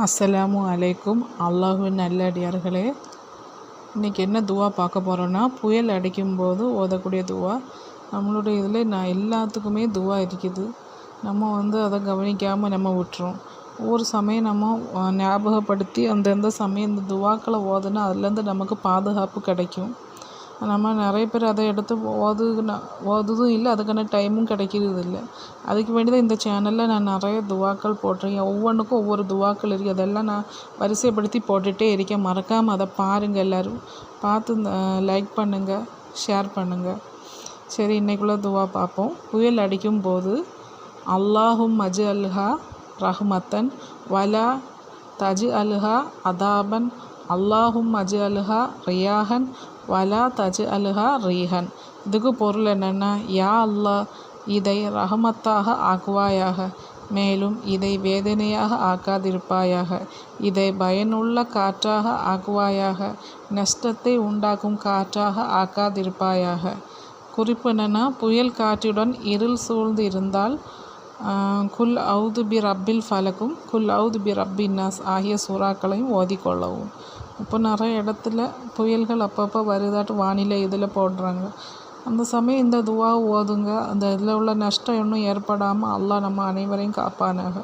அஸ்ஸலாமு அலைக்கும். அல்லாஹ்வின் நல்லடியார்களே, இன்றைக்கி என்ன துவா பார்க்க போகிறோன்னா, புயல் அடிக்கும்போது ஓதக்கூடிய துவா. நம்மளுடைய இதில் எல்லாத்துக்குமே துவா இருக்குது. நம்ம அதை கவனிக்காமல் நம்ம விட்டுறோம். ஒவ்வொரு சமயம் நம்ம ஞாபகப்படுத்தி அந்தந்த சமயம் இந்த துவாக்களை ஓதுனா அதுலேருந்து நமக்கு பாதுகாப்பு கிடைக்கும். நம்ம நிறைய பேர் அதை எடுத்து ஓதுதும் இல்லை, அதுக்கான டைமும் கிடைக்கிறது இல்லை. அதுக்கு வேண்டி தான் இந்த சேனலில் நான் நிறைய துவாக்கள் போட்டிருக்கேன். ஒவ்வொன்றுக்கும் ஒவ்வொரு துவாக்கள் இருக்குது. அதெல்லாம் நான் வரிசைப்படுத்தி போட்டுகிட்டே இருக்கேன். மறக்காமல் அதை பாருங்கள். எல்லோரும் பார்த்து லைக் பண்ணுங்கள், ஷேர் பண்ணுங்கள். சரி, இன்றைக்குள்ள துவா பார்ப்போம். புயல் அடிக்கும்போது அல்லாஹும் மஜு அல்ஹா ரஹ்மத்தன் வலா தஜு அல்ஹா அதாபன் அல்லாஹும் மஜு அல்ஹா ரியாஹன் வலா தஜு அல்ஹா ரீஹன். இதுக்கு பொருள் என்னென்னா, யா அல்லாஹ், இதை ரஹமத்தாக ஆக்குவாயாக, மேலும் இதை வேதனையாக ஆக்காதிருப்பாயாக, இதை பயனுள்ள காற்றாக ஆக்குவாயாக, நஷ்டத்தை உண்டாக்கும் காற்றாக ஆக்காதிருப்பாயாக. குறிப்பு என்னென்னா, புயல் காற்றுடன் இருள் சூழ்ந்து இருந்தால் குல் அவுது பி ரப்பில் ஃபலக்கும் குல் அவுது பி ரப்பின் நாஸ் ஆகிய சூறாக்களையும் ஓதிக்கொள்ளவும். இப்போ நிறைய இடத்துல புயல்கள் அப்பப்போ வருதாட்டு வானிலை இதில் போடுறாங்க. அந்த சமயம் இந்த துவா ஓதுங்க. அந்த இதில் உள்ள நஷ்டம் இன்னும் ஏற்படாமல் அல்லாஹ் நம்ம அனைவரையும் காப்பானாக.